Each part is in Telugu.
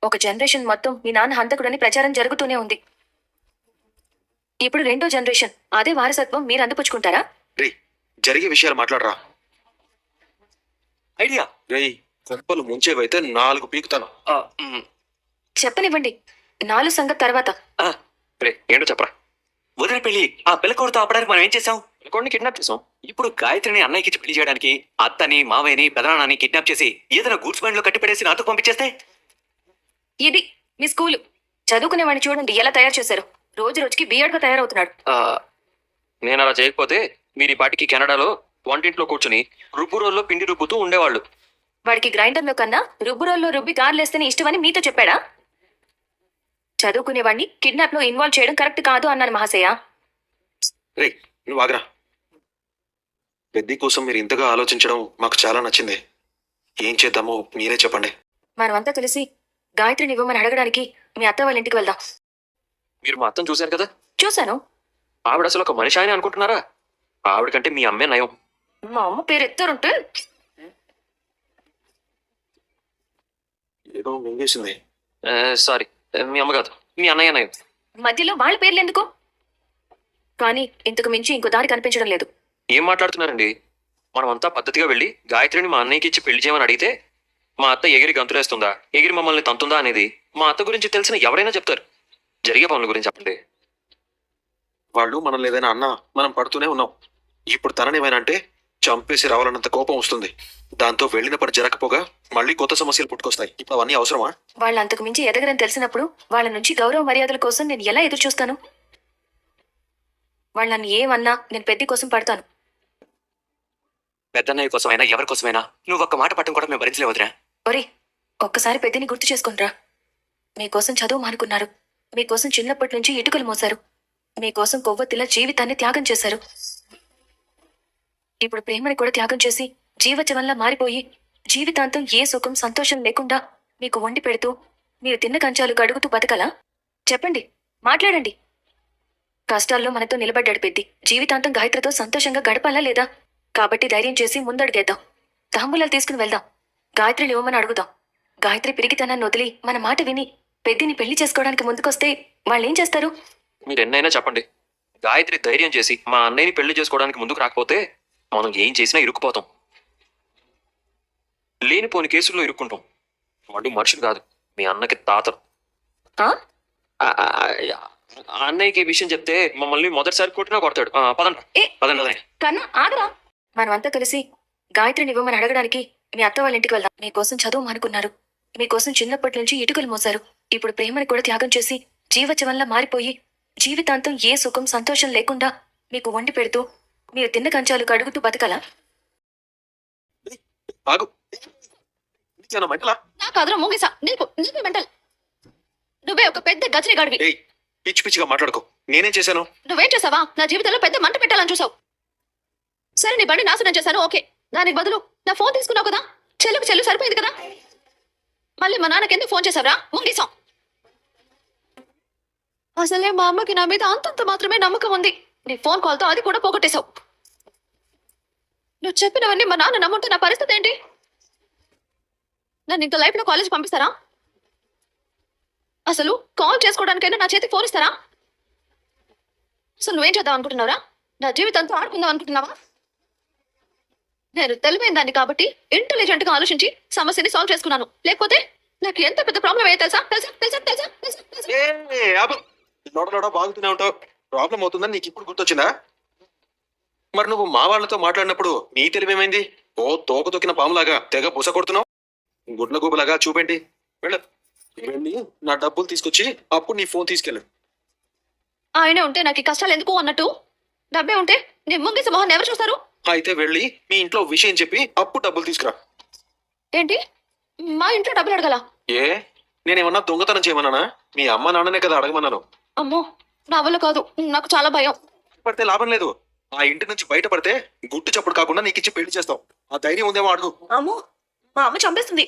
ఒక జనరేషన్ మొత్తం మీ నాన్న హంతకుడని ప్రచారం జరుగుతూనే ఉంది. ఇప్పుడు రెండో జనరేషన్, అదే వారసత్వం మీరు అందిపుచ్చుకుంటారా? రే, జరిగే విషయాలు మాట్లాడరా. ఐడియా. రేయ్, కొంపలు ముంచేవైతే 4 పీకుతాను. చెప్పనివ్వండి, 4 సంగతి తర్వాత. రే, ఏంటో చెప్పరా. వదిన పెళ్లి ఆ పిల్లకోడితో ఆపడానికి మనం ఏం చేసాం? కొన్ని కిడ్నాప్ చేసాం. ఇప్పుడు గాయత్రిని అన్నయ్యకి ఇచ్చి పెళ్లి చేయడానికి అత్తని మావయ్యని పెదనాన్నని కిడ్నాప్ చేసి ఏదైనా గూడ్స్ బండ్ లో కట్టి పెడేసి నాతో పంపించేస్తే ఇది మీ స్కూలు. చదువుకునేవాడిని చూడండి ఎలా తయారు చేశారు. రోజు రోజుకి బియర్డ్గా తయారవుతున్నాడు. నేను అలా చేయకపోతే మీరు ఈ పాటికి కెనడాలో వంటింట్లో కూర్చుని రుబ్బు రోజులో పిండి రుబ్బుతూ ఉండేవాళ్ళు. వాడికి గ్రైండర్లో కన్నా రుబ్బురోల్లో రుబ్బి గార్లేస్తేనే ఇష్టమని మీతో చెప్పాడా? చదువుకునేవాడిని కిడ్నాప్ లో ఇన్వాల్వ్ చేయడం కరెక్ట్ కాదు అన్నాను మహాశయ. రే, నువ్వు ఆగరా. పెద్ది కోసం మీరు ఇంతగా ఆలోచించడం మాకు చాలా నచ్చింది. ఏం చేద్దామో మీరే చెప్పండి. మనమంతా కలిసి గాయత్రిని ఇవ్వమని అడగడానికి మీ అత్త వాళ్ళ ఇంటికి వెళ్దాం. మీరు మా అత్తను చూశారు కదా. చూశాను. ఆవిడ అసలు ఒక మనిషి అని అనుకుంటున్నారా? ఆవిడ కంటే మీ అమ్మే నయం. మా అమ్మ పేరు ఎత్తారుంటే ఏదో మింగేసింది. సారీ, మీ అమ్మ కాదు, మీ అన్నయ్య నయం. మధ్యలో వాళ్ళ పేర్లు ఎందుకు? కానీ ఇంతకు మించి ఇంకో దారి కనిపించడం లేదు. ఏం మాట్లాడుతున్నారండి? మనమంతా పద్ధతిగా వెళ్ళి గాయత్రిని మా అన్నయ్యకి ఇచ్చి పెళ్లి చేయమని అడిగితే మా అత్త ఎగిరి గంతులేస్తుందా, ఎగిరి మమ్మల్ని తంతుందా అనేది మా అత్త గురించి తెలిసిన ఎవరైనా చెప్తారు. జరిగే పనుల గురించి చెప్పండి. వాళ్ళు మనం లేదైనా అన్నా మనం పడుతూనే ఉన్నాం. ఇప్పుడు తననేమైనా అంటే చంపేసి రావాలన్నంత కోపం వస్తుంది. దాంతో వెళ్ళిన పని జరగకపోగా మళ్ళీ కొత్త సమస్యలు పుట్టుకొస్తాయి. ఇప్పుడు అవన్నీ అవసరమా? వాళ్ళు అంతకు మించి ఎదగరని తెలిసినప్పుడు వాళ్ళ నుంచి గౌరవ మర్యాదల కోసం నేను ఎలా ఎదురు చూస్తాను? వాళ్ళు నన్ను ఏమన్నా నేను పెద్ద కోసం పడతాను. పెద్దన్నయ్య కోసమైనా ఎవరి కోసమైనా నువ్వు ఒక్క మాట పట్టం కూడా మేము భరించలే వదినా. ఒరే, ఒక్కసారి పెద్దని గుర్తు చేసుకుంట్రా. మీకోసం చదువు మానుకున్నారు. మీకోసం చిన్నప్పటి నుంచి ఇటుకలు మోశారు. మీకోసం కొవ్వొత్తిలా జీవితాన్ని త్యాగం చేశారు. ఇప్పుడు ప్రేమని కూడా త్యాగం చేసి జీవచవంలా మారిపోయి జీవితాంతం ఏ సుఖం సంతోషం లేకుండా మీకు వండి పెడుతూ మీరు తిన్న కంచాలు కడుగుతూ బతకలా? చెప్పండి, మాట్లాడండి. కష్టాల్లో మనతో నిలబడ్డాడు పెద్ది. జీవితాంతం గాయత్రితో సంతోషంగా గడపాలా లేదా? కాబట్టి ధైర్యం చేసి ముందడుగేద్దాం. తాంబూలాలు తీసుకుని వెళ్దాం. గాయత్రిని ఇవ్వమని అడుగుదాం. గాయత్రి పిరిగితనాన్ని వదిలి మన మాట విని పెద్దిని పెళ్లి చేసుకోవడానికి ముందుకొస్తే వాళ్ళేం చేస్తారు? మీరు ఎన్నైనా చెప్పండి. గాయత్రి ధైర్యం చేసి మా అన్నయ్యని పెళ్లి చేసుకోవడానికి ముందుకు రాకపోతే మనం ఏం చేసినా ఇరుక్కుపోతాం. లేనిపోని కేసుల్లో ఇరుక్కుంటాం. వాళ్ళు మనుషులు కాదు, మీ అన్నకి తాతరు. అన్నయ్యకి ఈ విషయం చెప్తే మమ్మల్ని మొదటిసారి కొట్టినా కొడతాడు. పదండి పదండి. కన్నా ఆగరా. మనమంతా కలిసి గాయత్రిని ఇవ్వమని అడగడానికి మీ అత్త వాళ్ళ ఇంటికి వెళ్దాం. మీకోసం చదువు మానుకున్నారు. మీకోసం చిన్నప్పటి నుంచి ఇటుకలు మోశారు. ఇప్పుడు ప్రేమని కూడా త్యాగం చేసి జీవచవంలా మారిపోయి జీవితాంతం ఏ సుఖం సంతోషం లేకుండా మీకు వండి పెడుతూ మీరు తిన్న కంచాలు కడుగుతూ బతకలా? నాకు అదరం మూగేసా. నీకు మెంటల్. నువ్వే ఒక పెద్ద గజని గడివి. పిచ్చి పిచ్చిగా మాట్లాడుకో. నేనేం చేశాను? నువ్వేం చేసావా? నా జీవితంలో పెద్ద మంట పెట్టాలని చూసావు. సరే, నీ బండి నాశనం చేశాను, ఓకే. దానికి బదులు నా ఫోన్ తీసుకున్నావు కదా. చెల్లు సరిపోయింది కదా. మళ్ళీ మా నాన్నకి ఎందుకు ఫోన్ చేసావురా? ముంగీసాం. అసలే మా అమ్మకి నా మీద అంతంత మాత్రమే నమ్మకం ఉంది. నీ ఫోన్ కాల్తో అది కూడా పోగొట్టేశావు. నువ్వు చెప్పినవన్నీ మా నాన్న నమ్ముంటే నా పరిస్థితి ఏంటి? నన్ను ఇంకా లైఫ్లో కాలేజ్ పంపిస్తారా? అసలు కాల్ చేసుకోవడానికైనా నా చేతికి ఫోన్ ఇస్తారా? అసలు నువ్వేం చేద్దాం అనుకుంటున్నారా? నా జీవితంతో ఆడుకుందాం అనుకుంటున్నావా? నేను తెలివైన దాన్ని కాబట్టి ఇంటెలిజెంట్ గా ఆలోచించి సమస్యని సాల్వ్ చేసుకున్నాను. లేకపోతే నాకు ఎంత పెద్ద ప్రాబ్లం అయ్యే తెలుసా? బాగుతూనే ఉంటావు. ప్రాబ్లం అవుతుందని నీకు ఇప్పుడు గుర్తొచ్చిందా? మరి నువ్వు మా వాళ్ళతో మాట్లాడినప్పుడు నీ తెలివేమైంది? ఓ తోక తొక్కిన పాములాగా తెగ బుస కొడుతున్నావు. గుడ్ల గూబలాగా చూపేంటి? వెళ్ళి నా డబ్బులు తీసుకొచ్చి అప్పుడు నీ ఫోన్ తీసుకెళ్ళు. ఆయనే ఉంటే నాకు ఈ కష్టాలు ఎందుకు అన్నట్టు. డబ్బే ఉంటే నీ ముంగేసి మొహన్ ఎవరు చూస్తారు? అయితే వెళ్ళి మీ ఇంట్లో విషయం చెప్పి అప్పుడు డబ్బులు తీసుకురా. ఏంటి? మా ఇంట్లో డబ్బులు అడగల? ఏ, నేనేమన్నా దొంగతనం చేయమన్నానా? మీ అమ్మ నాన్ననే కదా అడగమన్నాను. అమ్మో, నా వల్ల కాదు. నాకు చాలా భయం. పడితే లాభం లేదు. ఆ ఇంటి నుంచి బయటపడితే గుట్టు చప్పుడు కాకుండా నీకు ఇచ్చి పెళ్లి చేస్తావు. ఆ ధైర్యం ఉందేమో అడుగు. అమ్మో, మా అమ్మ చంపేస్తుంది.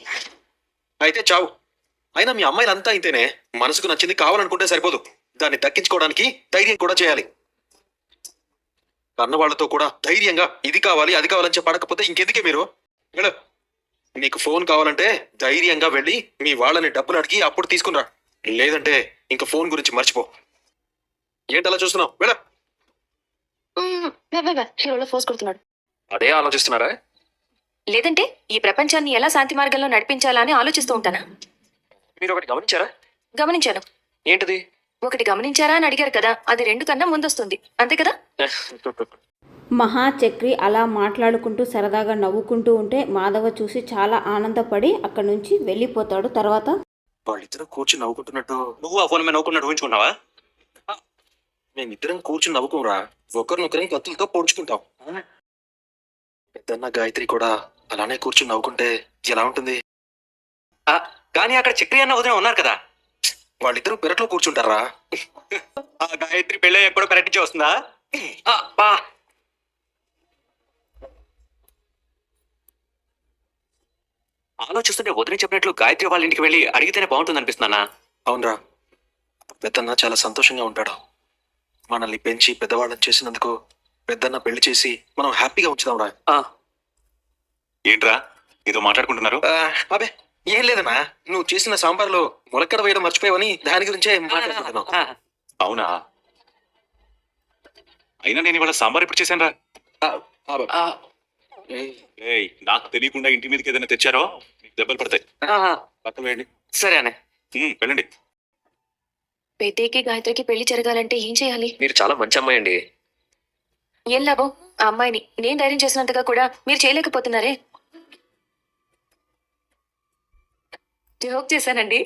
అయితే చావు. అయినా మీ అమ్మాయిలంతా ఇంతేనే. మనసుకు నచ్చింది కావాలనుకుంటే సరిపోదు, దాన్ని దక్కించుకోవడానికి ధైర్యం కూడా చేయాలి. కన్నవాళ్లతో కూడా ధైర్యంగా ఇది కావాలి అది కావాలని చెప్పి అడగకపోతే ఇంకెందుకే మీరు? నీకు ఫోన్ కావాలంటే ధైర్యంగా వెళ్ళి మీ వాళ్ళని డబ్బులు అడిగి అప్పుడు తీసుకునిరా. లేదంటే ఇంక ఫోన్ గురించి మర్చిపో. ఏంటలా చూస్తున్నావు? వెళ్ళ. హీరోలో ఫోర్స్ కొడుతున్నాడు. అదే ఆలోచిస్తున్నారా? లేదంటే ఈ ప్రపంచాన్ని ఎలా శాంతి మార్గంలో నడిపించాలా అని ఆలోచిస్తూ ఉంటానా? మీరు ఒకటి గమనించారా? గమనించాను. ఏంటిది? ఒకటి గమనించారా అని అడిగారు కదా, అది 2 కన్నా ముందొస్తుంది, అంతే కదా? మహా చక్రి అలా మాట్లాడుకుంటూ సరదాగా నవ్వుకుంటూ ఉంటే మాధవ చూసి చాలా ఆనందపడి అక్కడి నుంచి వెళ్ళిపోతాడు. తర్వాత వాళ్ళిద్దరం కూర్చుని నవ్వుకుంటున్నట్టు నువ్వు ఆ ఫోన్ మీద నవ్వుకున్నట్టు ఊహించుకున్నావా? మేమిద్దరం కూర్చుని నవ్వుకోరా, ఒకరినొకరం కత్తులతో పొడుచుకుంటాం. పెద్దన్న గాయత్రి కూడా అలానే కూర్చుని నవ్వుకుంటే ఎలా ఉంటుంది? కానీ అక్కడ చక్రి అన్న వదిన ఉన్నారు కదా. వాళ్ళిద్దరూ పెరట్లో కూర్చుంటారా? ఆ గాయత్రి పెళ్ళి ఎప్పుడో ప్రకటించి వస్తుందా? బా ఆలోచిస్తుంటే వదిన చెప్పినట్లు గాయత్రి వాళ్ళ ఇంటికి వెళ్ళి అడిగితేనే బాగుంటుంది అనిపిస్తున్నానా? అవునరా, పెద్దన్న చాలా సంతోషంగా ఉంటాడు. మనల్ని పెంచి పెద్దవాళ్ళని చేసినందుకు పెద్దన్న పెళ్లి చేసి మనం హ్యాపీగా ఉంచుదాంరా. ఏంట్రా ఏదో మాట్లాడుకుంటున్నారు? అబే ఏం లేదన్నా, నువ్వు చేసిన సాంబార్లో ములక్కడ వేయడం మర్చిపోయావని దాని గురించే మాట్లాడుకుంటున్నావు. అవునా? అయినా నేను ఇవాళ సాంబార్ ఎప్పుడు చేశాను రా? నాకు తెలియకుండా ఇంటి మీదకి ఏదైనా తెచ్చారో మీకు దెబ్బలు పడతాయి. పక్కన వేయండి. సరే అనే. వెళ్ళండి. పెద్దకి గాయత్రికి పెళ్లి జరగాలంటే ఏం చేయాలి? మీరు చాలా మంచి అమ్మాయి అండి. ఏం లాభం? ఆ అమ్మాయిని నేను ధైర్యం చేసినంతగా కూడా మీరు చేయలేకపోతున్నారే. జోక్ చేశానండి.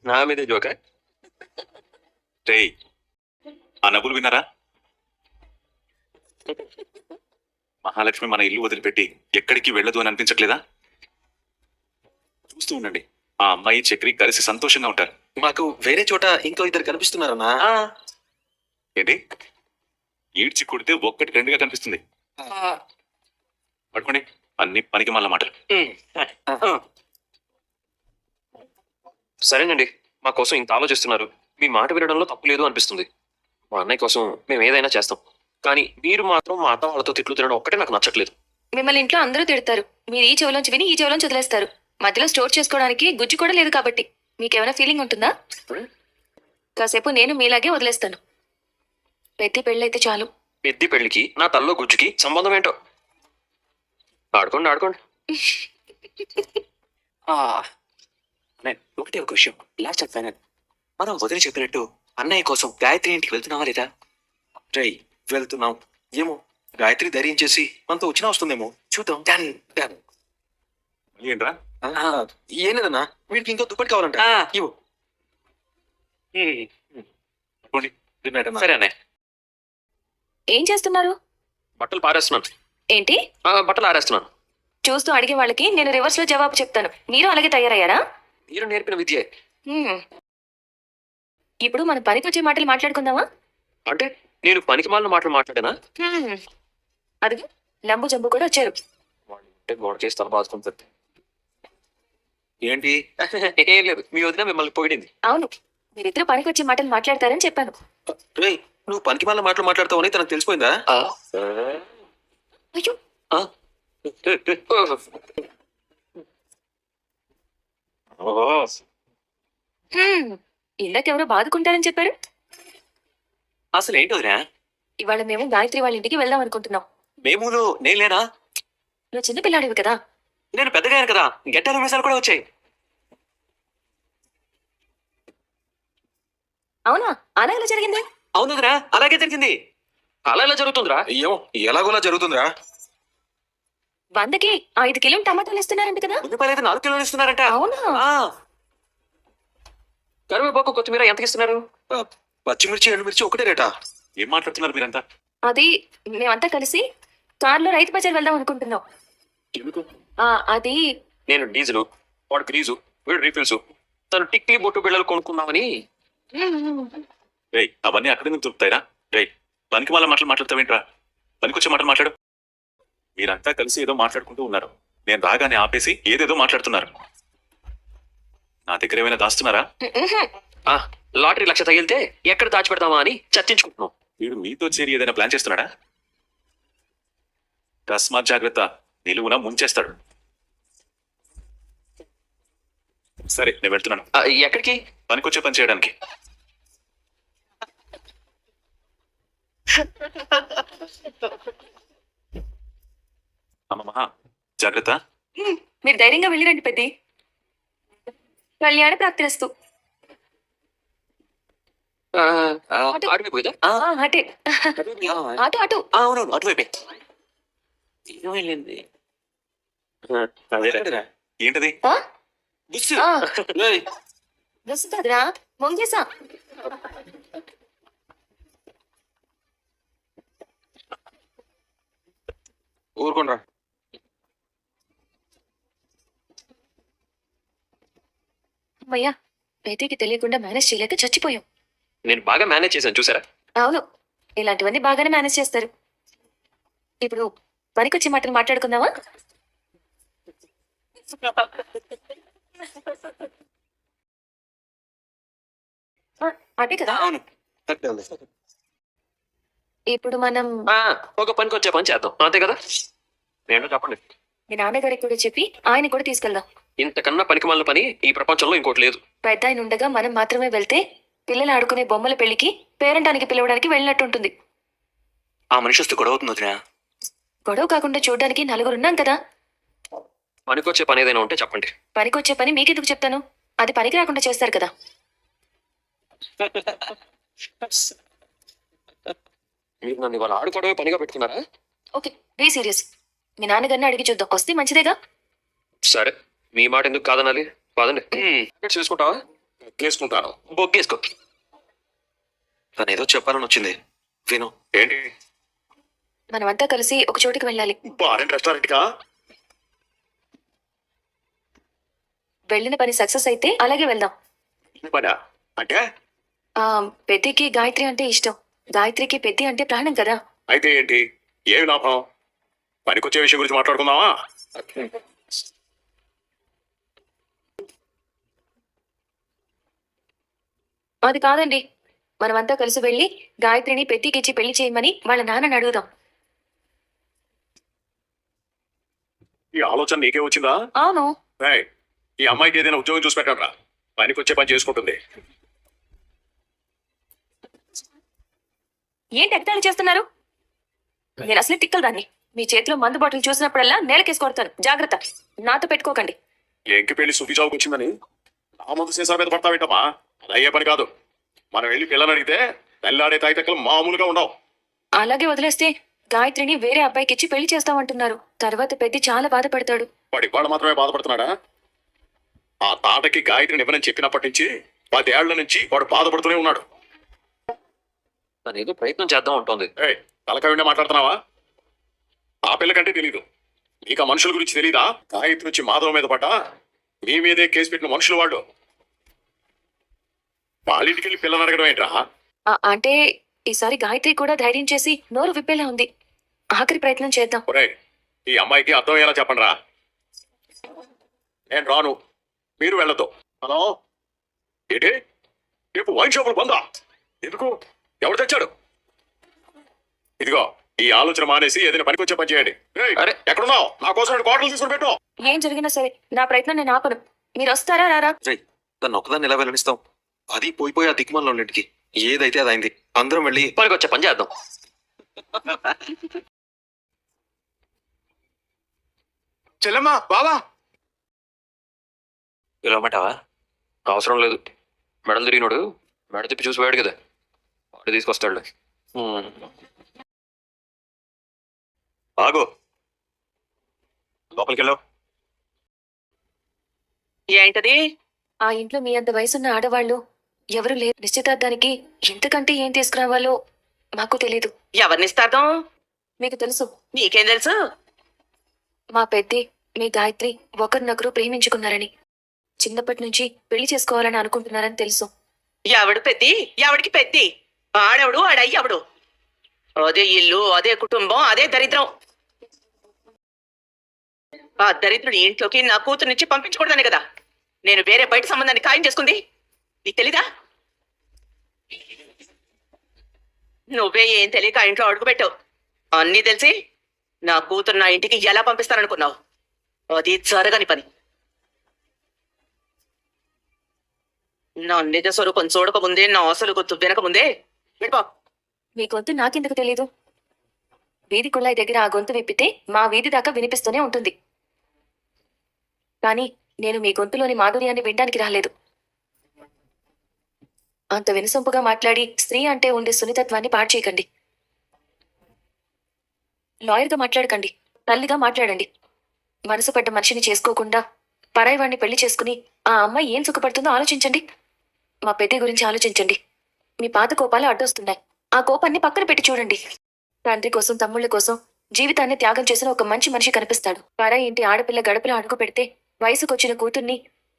నా మీదే జోక. రేయ్, ఆ నవ్వులు విన్నారా? మహాలక్ష్మి మన ఇల్లు వదిలిపెట్టి ఎక్కడికి వెళ్ళదు అని అనిపించట్లేదా? చూస్తూ ఉండండి, ఆ అమ్మాయి చక్రి కలిసి సంతోషంగా ఉంటారు. మాకు వేరే చోట ఇంకో ఇద్దరు కనిపిస్తున్నారన్నా. ఏంటి? ఈడ్చి కొడితే ఒక్కటి రెండుగా కనిపిస్తుంది. పడుకోండి, అన్ని పనికి మళ్ళా మాటలు. సరేనండి, మా కోసం ఇంత ఆలోచిస్తున్నారు. మీ మాట వినడంలో తప్పు లేదు అనిపిస్తుంది. మా అన్నయ్య కోసం మేము ఏదైనా చేస్తాం. కానీ మీరు మాత్రం మా అత్త వాళ్ళతో తిట్లు తినడం ఒక్కటే నాకు నచ్చట్లేదు. మిమ్మల్ని ఇంట్లో అందరూ తిడతారు, మీరు ఈ చెవులోంచి విని ఈ చెవులోంచి వదిలేస్తారు. మధ్యలో స్టోర్ చేసుకోవడానికి గుజ్జు కూడా లేదు కాబట్టి మీకేమైనా ఫీలింగ్ ఉంటుందా? కాసేపు నేను మీలాగే వదిలేస్తాను. పెద్ద పెళ్ళైతే చాలు. పెద్ది పెళ్లికి నా తల్లో గుజ్జుకి సంబంధం ఏంటో? ఆడుకోండి ఆడుకోండి. ఒకటే ఒక విషయం, లాస్ట్ అండ్ ఫైనల్. మనం వదిలి చెప్పినట్టు అన్నయ్య కోసం గాయత్రి ఇంటికి వెళ్తున్నావా లేదా? రేయ్, వెళ్తున్నాం. ఏమో, గాయత్రి ధైర్యం చేసి మనతో వచ్చినా వస్తుందేమో, చూద్దాం. ఏంట్రా? ఏం లేదన్నా, వీడికి ఇంకో దుప్పటి కావాలంట. ఇవ్వు. గుడ్ నైట్ అన్న. సరే అన్నయ్య. ఏం చేస్తున్నారు? బట్టలు పారేస్తున్నాను. ఏంటి? బట్టలు ఆరేస్తున్నాను. చూస్తూ అడిగే వాళ్ళకి నేను రివర్స్ లో జవాబు చెప్తాను. మీరు అలాగే తయారయ్యారా? మీరు నేర్పిన విద్యే. ఇప్పుడు మన పనికొచ్చే మాటలు మాట్లాడుకుందామా? అంటే నేను పనికి మాలిన మాటలు మాట్లాడానా? అదిగో లంబు జంబు కూడా వచ్చారు. అంటే గోడ చేసి తల బాదుకుంటుంది. ఏంటి? ఏం లేదు, మీ వదిన మిమ్మల్ని పొగిడింది. అవును, మీరిద్దరు పనికొచ్చే మాటలు మాట్లాడతారని చెప్పాను. రేయ్, నువ్వు పనికి మాలిన మాటలు మాట్లాడతావని తనకు తెలిసిపోయిందా? అయ్యో, ఇందాకెవరో బాదుకుంటారని చెప్పారు. అసలు ఏంటి వదినా? ఇవాళ మేము గాయత్రి వాళ్ళ ఇంటికి వెళ్దాం అనుకుంటున్నాం. మేములో నేను లేనా? నువ్వు చిన్న పిల్లాడివి కదా. నేను పెద్దగా కదా, గెట్టారు మీసాలు కూడా వచ్చాయి. అవునా? అలా ఎలా జరిగింది? అవును వదినా, అలాగే జరిగింది. అలా ఎలా జరుగుతుందిరా? ఏమో, ఎలాగోలా జరుగుతుందిరా. 100కి 5 కిలోలు టమాటాలు ఇస్తున్నారంట కదా. ఉల్లిపాయలు అయితే 4 కిలోలు ఇస్తున్నారంట. అవునా? కరివేపాకు కొత్తిమీర ఎంతకి ఇస్తున్నారు? పచ్చిమిర్చి ఎండుమిర్చి ఒకటే రేటా? ఏం మాట్లాడుతున్నారు మీరంతా? అది మేమంతా కలిసి కార్లో రైతు బజార్ వెళ్దాం అనుకుంటున్నాం. ఎందుకు? అది నేను డీజిల్, వాడు గ్రీజు, వీడు రీఫిల్స్, తను టిక్లీ బొట్టు బిళ్ళలు కొనుక్కుందామని. రేయ్, అవన్నీ అక్కడి నుంచి దొరుకుతాయిరా? రేయ్, పనికి వాళ్ళ మాటలు మాట్లాడతావేంట్రా? పనికొచ్చే మాటలు మాట్లాడు. మీరంతా కలిసి ఏదో మాట్లాడుకుంటూ ఉన్నారు. నేను రాగానే ఆపేసి ఏదేదో మాట్లాడుతున్నారు. నా దగ్గర ఏమైనా దాస్తున్నారా? లాటరీ 1,00,000 తగిలితే ఎక్కడ దాచిపెడతామా అని చర్చించుకుంటున్నాం. వీడు మీతో చేరి ఏదైనా ప్లాన్ చేస్తున్నాడా? తస్మాత్ జాగ్రత్త, నిలువున ముంచేస్తాడు. సరే నేను వెళ్తున్నాను, ఎక్కడికి? పనికొచ్చే పని చేయడానికి. అమ్మ మహా, జాగ్రత్త. మీరు ధైర్యంగా వెళ్ళిరండి పెద్ది. కళ్యాణ ప్రాప్తిరస్తు. అటువైపు పోయిదా? అటే అటు అటు. అవునవును, అటువైపే. ఏమైంది? అదేరా. ఏంటది? ఆ? బుస్సు. ఆ, ఏయ్, వస్తుందిరా మొంగేసా. ఊరుకోండ్రా. అమ్మయ్యా, పెద్దికి తెలియకుండా మేనేజ్ చేయలేక చచ్చిపోయాం. నేను బాగా మేనేజ్ చేశాను చూసారా? అవును, ఇలాంటివన్నీ బాగానే మేనేజ్ చేస్తారు. ఇప్పుడు పనికొచ్చి మాటలు మాట్లాడుకుందామా? ఆ, అదే కదా. అవును, కరెక్టే ఉంది. ఇప్పుడు మనం ఒక పనికి వచ్చే పని చేద్దాం, అంతే కదా? ఏంటో చెప్పండి. మీ నాన్నగారికి కూడా చెప్పి ఆయన కూడా తీసుకెళ్దాం. ఇంతకన్నా పనికి మాలిన పని ఈ ప్రపంచంలో ఇంకోటి లేదు. పెద్ద ఆయన ఉండగా మనం మాత్రమే వెళ్తే పిల్లలు ఆడుకునే బొమ్మల పెళ్లికి పేరంటానికి పిలవడానికి వెళ్ళినట్టు ఉంటుంది. ఆ మనిషి వస్తే గొడవ అవుతుంది వదినా. గొడవ కాకుండా చూడడానికి నలుగురున్నాం కదా. పనికొచ్చే పని ఏదైనా ఉంటే చెప్పండి. పనికొచ్చే పని మీకెందుకు చెప్తాను? అది పనికి రాకుండా చేస్తారు కదా. మీరు నన్ను ఇవాళ ఆడుకోవడమే పనిగా పెట్టుకున్నారా? Okay, be serious. మీ నాన్నగారిని అడిగి చూద్దాం, వస్తే మంచిదేగా. సరే, మీ మాట ఎందుకు కాదనాలి? పదండి. చూసుకుంటావా? చేసుకుంటాను. బొగ్గేసుకో. తను ఏదో చెప్పాలని వచ్చింది, విను. ఏంటి? మనమంతా కలిసి ఒక చోటికి వెళ్ళాలి. బారెన్ రెస్టారెంట్ కా? వెళ్ళిన పని సక్సెస్ అయితే అలాగే వెళ్దాం. పనా అంటే? ఆ, పెద్దికి గాయత్రి అంటే ఇష్టం. గాయత్రికి పెద్ది అంటే ప్రాణం కదా. అయితే ఏంటి? ఏమి లాభం? పనికొచ్చే విషయం గురించి మాట్లాడుకుందామా? అది కాదండి, మనమంతా కలిసి వెళ్ళి గాయత్రిని పెద్దికిచ్చి పెళ్లి చేయమని వాళ్ళ నాన్నని అడుగుదాం. ఈ ఆలోచన నీకే వచ్చిందా? అవును. ఏయ్, ఈ అమ్మాయికి ఏదైనా ఉద్యోగం చూసి పెట్టండి రా, పనికొచ్చే పని చేసుకుంటుంది. ఏంటి ఎగతాళి చేస్తున్నారు? నేను అసలే తిక్కలు దాన్ని. మీ చేతిలో మందు బాటిల్ చూసినప్పుడల్లా నేలకేసి కొడతాను, జాగ్రత్త. నాతో పెట్టుకోకండి. ఎంకి పెళ్లి సుఖి చావుకు వచ్చిందని నా ముందు సీసా మీద పడతావేంటమ్మా? అది అయ్యే పని కాదు. మనం వెళ్ళి పిల్లని అడిగితే తెల్లాడే తాయితక్కలు మామూలుగా ఉండవు. అలాగే వదిలేస్తే గాయత్రిని వేరే అబ్బాయికి ఇచ్చి పెళ్లి చేస్తామంటున్నారు. తర్వాత పెద్ది చాలా బాధపడతాడు. వాడి వాడు మాత్రమే బాధపడుతున్నాడా? ఆ తాటకి గాయత్రిని ఇవ్వనని చెప్పినప్పటి నుంచి 10 ఏళ్ల నుంచి వాడు బాధపడుతూనే ఉన్నాడు. తను ఏదో ప్రయత్నం చేద్దాం ఉంటుంది. ఏయ్, తలకాయ ఉండే మాట్లాడుతున్నావా? ఆ పిల్లకంటే తెలీదు. నీకు ఆ మనుషుల గురించి తెలీదా? గాయత్రి నుంచి మాధవ మీద పడ్డా మీ మీదే కేసు పెట్టిన మనుషులు వాళ్ళు. వాళ్ళింటికి వెళ్ళి పిల్లని అడగడం ఏంట్రా? అంటే ఈసారి గాయత్రి కూడా ధైర్యం చేసి నోరు విప్పేలా ఉంది. ఆఖరి ప్రయత్నం చేద్దాం. ఒరేయ్, ఈ అమ్మాయికి అర్థమయ్యేలా చెప్పండి రా. నేను రాను, మీరు వెళ్ళదు. హలో, ఏంటి రేపు వైన్ షాపులు బందా? ఎందుకు? ఎవరు తెచ్చాడు? ఇదిగో, ఈ ఆలోచన మానేసి ఏదైనా పనికొచ్చే పని చేయండి. ఏయ్, అరే. ఎక్కడున్నావు? నా కోసం 2 క్వార్టర్లు తీసుకుని పెట్టు. ఏం జరిగినా సరే నా ప్రయత్నం నేను ఆపను. మీరు వస్తారా రారా? రేయ్, తను ఒక్కదాన్ని ఎలా వెళ్ళనిస్తాం? అది పోయిపోయి ఆ దిక్కుమాల ఇంటికి. ఏదైతే అది అయింది. అందరం వెళ్ళి పనికొచ్చే పని చేద్దాం. చెల్లమ్మా, బావా. పిలవమంటావా? అవసరం లేదు. మెడలు తిరిగినోడు మెడ తిప్పి చూసి పోయాడు కదా, వాడు తీసుకొస్తాడు. ఆగు, లోపలికి వెళ్ళావు. ఏంటది? ఆ ఇంట్లో మీ అంత వయసున్న ఆడవాళ్ళు ఎవరు లేరు. నిశ్చితార్థానికి ఎంతకంటే ఏం తీసుకురావాలో మాకు తెలీదు. ఎవరినిస్తార్థం? మీకు తెలుసు, నీకేం తెలుసు? మా పెద్ది మీ గాయత్రి ఒకరినొకరు ప్రేమించుకున్నారని, చిన్నప్పటి నుంచి పెళ్లి చేసుకోవాలని అనుకుంటున్నారని తెలుసు. ఎవడు పెద్ది? ఎవడికి పెద్ది? ఆడెవడు, ఆడయ్యవడు. అదే ఇల్లు, అదే కుటుంబం, అదే దరిద్రం. ఆ దరిద్రుడి ఇంట్లోకి నా కూతురునిచ్చి పంపించకూడదని కదా నేను వేరే బయట సంబంధాన్ని ఖాయం చేసుకుంది. నీకు తెలీదా? నువ్వే ఏం తెలియక ఆ ఇంట్లో అడుగుపెట్టావు. అన్నీ తెలిసి నా కూతురు నా ఇంటికి ఎలా పంపిస్తాననుకున్నావు? అది జరగని పని. నా నిజ స్వరూపం చూడక ముందే, నా అసలు గుర్తు వినక ముందే వెళ్ళిపో. మీ గొంతు నాకెందుకు తెలీదు? వీధి కుళ్ళాయి దగ్గర ఆ గొంతు విప్పితే మా వీధి దాకా వినిపిస్తూనే ఉంటుంది. కానీ నేను మీ గొంతులోని మాధుర్యాన్ని వినడానికి రాలేదు. అంత వినసొంపుగా మాట్లాడి స్త్రీ అంటే ఉండే సున్నితత్వాన్ని పాడు చేయకండి. లాయర్గా మాట్లాడకండి, తల్లిగా మాట్లాడండి. మనసు పడ్డ మనిషిని చేసుకోకుండా పరాయి వాడిని పెళ్లి చేసుకుని ఆ అమ్మాయి ఏం సుఖపడుతుందో ఆలోచించండి. మా పెద్ద గురించి ఆలోచించండి. మీ పాత కోపాలు అడ్డొస్తున్నాయి. ఆ కోపాన్ని పక్కన పెట్టి చూడండి. తండ్రి కోసం, తమ్ముళ్ళ కోసం జీవితాన్ని త్యాగం చేసిన ఒక మంచి మనిషి కనిపిస్తాడు. పరాయి ఇంటి ఆడపిల్ల గడపలో అడుగు పెడితే వయసుకొచ్చిన కూతుర్ని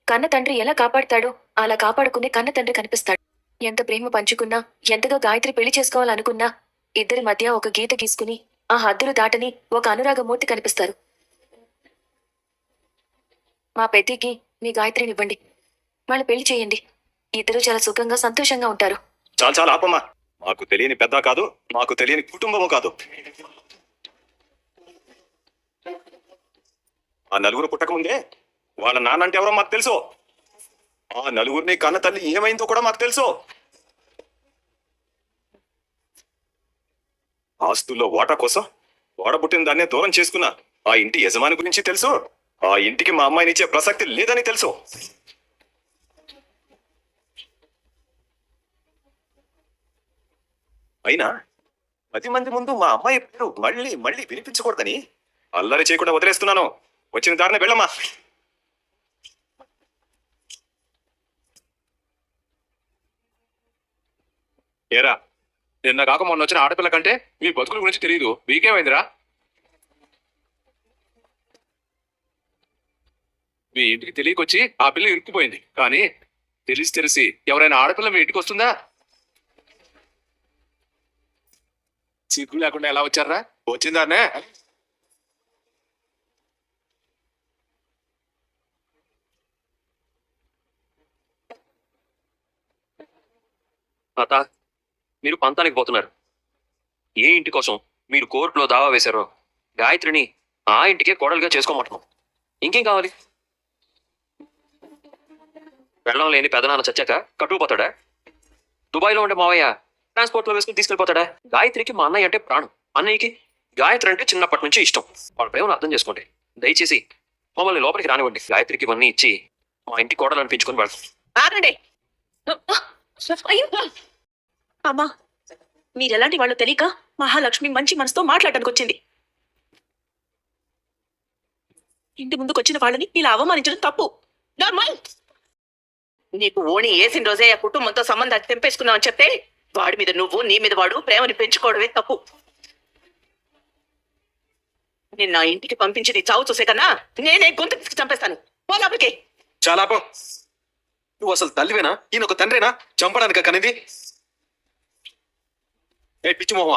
కన్న తండ్రి ఎలా కాపాడతాడో అలా కాపాడుకునే కన్న తండ్రి కనిపిస్తాడు. ఎంత ప్రేమ పంచుకున్నా, ఎంతగా గాయత్రి పెళ్లి చేసుకోవాలనుకున్నా ఇద్దరి మధ్య ఒక గీత గీసుకుని ఆ హద్దులు దాటని ఒక అనురాగమూర్తి కనిపిస్తారు. మా పెద్దకి మీ గాయత్రినివ్వండి. వాళ్ళు పెళ్లి చేయండి. ఇద్దరు చాలా సుఖంగా, సంతోషంగా ఉంటారు. చాలా చాలా ఆపమ్మా. మాకు తెలియని పెద్ద కాదు, మాకు తెలియని కుటుంబము కాదు. ఆ నలుగురు పుట్టకముందే వాళ్ళ నాన్న అంటే ఎవరో మాకు తెలుసు. ఆ నలుగురిని కన్న తల్లి ఏమైందో కూడా మాకు తెలుసు. ఆస్తుల్లో వాటా కోసం వాడబుట్టిన దాన్నే దూరం చేసుకున్న ఆ ఇంటి యజమాని గురించి తెలుసు. ఆ ఇంటికి మా అమ్మాయిని ఇచ్చే ప్రసక్తి లేదని తెలుసు. అయినా 10 మంది ముందు మా అమ్మాయి పేరు మళ్ళీ మళ్ళీ వినిపించకూడదని అల్లరి చేయకుండా వదిలేస్తున్నాను. వచ్చిన దారిని వెళ్ళమ్మా. ఏరా, నిన్న కాక మొన్న వచ్చిన ఆడపిల్ల కంటే మీ బతుకుల గురించి తెలియదు. మీకేమైందిరా? మీ ఇంటికి తెలియకొచ్చి ఆ పిల్ల ఇరుక్కుపోయింది. కానీ తెలిసి ఎవరైనా ఆడపిల్ల మీ ఇంటికి వస్తుందా? సిగ్గు లేకుండా ఎలా వచ్చారా? వచ్చిందానే. తాత, మీరు పంతానికి పోతున్నారు. ఏ ఇంటి కోసం మీరు కోర్టులో దావా వేశారో గాయత్రిని ఆ ఇంటికే కోడలుగా చేసుకోమంటున్నాం. ఇంకేం కావాలి? వెళ్ళడం లేని పెదనాన్న చచ్చాక కట్టుకుపోతాడా? దుబాయ్లో ఉండే మావయ్య ట్రాన్స్పోర్ట్లో వేసుకుని తీసుకెళ్ళిపోతాడా? గాయత్రికి మా అన్నయ్య అంటే ప్రాణం. అన్నయ్యకి గాయత్రి అంటే చిన్నప్పటి నుంచి ఇష్టం. వాళ్ళ ప్రేమను అర్థం చేసుకోండి. దయచేసి మమ్మల్ని లోపలికి రానివ్వండి. గాయత్రికి ఇవన్నీ ఇచ్చి మా ఇంటి కోడలు అనిపించుకొని వెళ్తాం. ఆగండి. అయ్యో, అమ్మా, మీరెలాంటి వాళ్ళు తెలియక మహాలక్ష్మి మంచి మనసుతో మాట్లాడడానికి వచ్చింది. ఇంటి ముందుకు వచ్చిన వాళ్ళని ఇలా అవమానించడం తప్పు. నార్మల్. నీకు ఓణి వేసిన రోజే ఆ కుటుంబంతో సంబంధాన్ని తెంపేసుకున్నావని చెప్తే వాడి మీద నువ్వు, నీ మీద వాడు ప్రేమని పెంచుకోవడమే తప్పు. నిన్న నా ఇంటికి పంపించి నీ చావు చూసే కన్నా నేనే గొంతు తీసుకు చంపేస్తాను. పోలాపలికి. చాలా ఆపు. నువ్వు అసలు తల్లివేనా? ఈయన ఒక తండ్రేనా చంపడానిక కనిది? ఏ పిచ్చి మొహమా,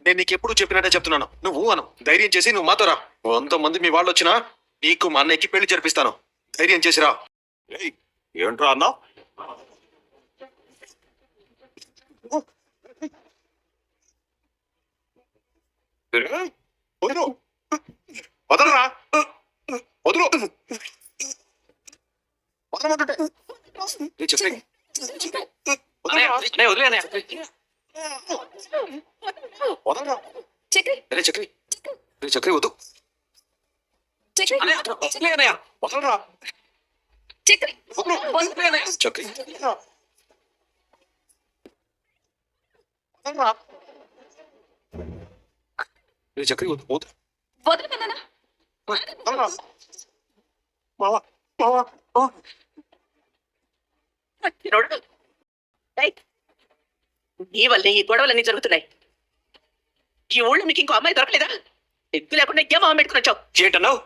నేను నీకు ఎప్పుడు చెప్పినట్టే చెప్తున్నాను. నువ్వు అను. ధైర్యం చేసి నువ్వు మాతో రా. 100 మంది మీ వాళ్ళు వచ్చినా నీకు మా అన్నయ్యకి పెళ్లి జరిపిస్తాను. ధైర్యం చేసి రా. ఏయ్, ఏంట్రా అన్నావు? వదరు, వదలరా, వదరు, వదలమంటుంటే. ఏ చక్రి, వదలరా. చక్రి, అరే చక్రి, అరే చక్రి వద్దు. చక్రి, వదలరా. చక్రి, చక్రి, అరే చక్రి వద్దు. వద్దు. వదలమన్నానా? మావా, మావా, మావా. తినోడు. ఏయ్, నీ వల్లే ఈ గొడవలన్నీ జరుగుతున్నాయి. ఈ ఊళ్ళో నీకు ఇంకో అమ్మాయి దొరకలేదా? ఎగ్గు లేకుండా ఏ మామ పెట్టుకుని వచ్చావు? ఏంటన్నావు?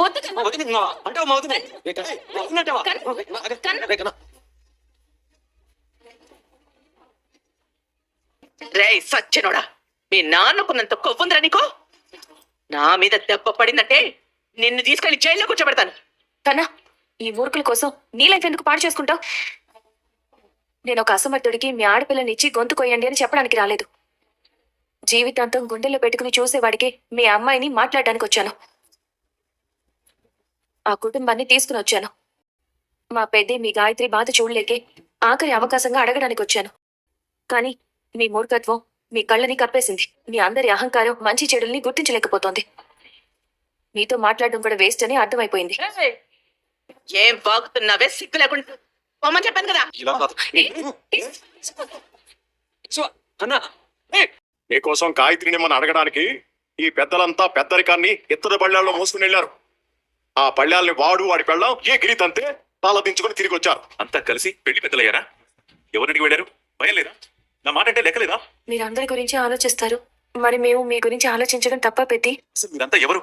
వద్దు కన్నా. రే సచ్చినోడా, మీ నాన్నకున్నంత కొవ్వుందిరా నీకు? నా మీద దెబ్బ పడిందంటే నిన్ను తీసుకెళ్లి జైల్లో కూర్చోబెడతాను. కన్నా, ఈ ఊరుకుల కోసం నీ లైఫ్ ఎందుకు పాడు చేసుకుంటావు? నేను ఒక అసమర్థుడికి మీ ఆడపిల్లని ఇచ్చి గొంతు కొయ్యండి అని చెప్పడానికి రాలేదు. జీవితాంతం గుండెల్లో పెట్టుకుని చూసేవాడికి మీ అమ్మాయిని మాట్లాడడానికి వచ్చాను. ఆ కుటుంబాన్ని తీసుకుని వచ్చాను. మా పెద్ద మీ గాయత్రి బాధ చూడలేకే ఆఖరి అవకాశంగా అడగడానికి వచ్చాను. కానీ మీ మూర్ఖత్వం మీ కళ్ళని కప్పేసింది. మీ అందరి అహంకారం మంచి చెడుల్ని గుర్తించలేకపోతోంది. మీతో మాట్లాడడం కూడా వేస్ట్ అని అర్థమైపోయింది. ఏయ్! ఏం బాగుతున్నావే సిగ్గు లేకుండా పొమ్మని చెప్పాను కదా. ఇలా కాదు. అన్నా నీకోసం గాయత్రిని మనం అడగడానికి ఈ పెద్దలంతా పెద్దరికాన్ని ఇత్తడి పళ్ళాల్లో మోసుకుని వెళ్ళారు. ఆ పళ్ళాల్ని వాడి పెళ్ళాం ఏ గిరితంతే తాళదించుకొని తిరిగి వచ్చారు. అంతా కలిసి పెళ్లి పెద్దలయ్యారా? ఎవరింటికి వెళ్ళారు? భయం లేదా? నా మాట అంటే లెక్కలేదా? మీరందరి గురించి ఆలోచిస్తారు, మరి మేము మీ గురించి ఆలోచించడం తప్ప పెద్ది. అసలు మీరంతా ఎవరు?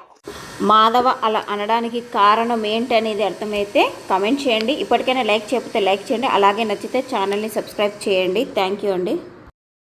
మాధవ అలా అనడానికి కారణం ఏంటనేది అర్థమైతే కమెంట్ చేయండి. ఇప్పటికైనా లైక్ చేయకపోతే లైక్ చేయండి. అలాగే నచ్చితే ఛానల్ని సబ్స్క్రైబ్ చేయండి. థ్యాంక్ యూ అండి.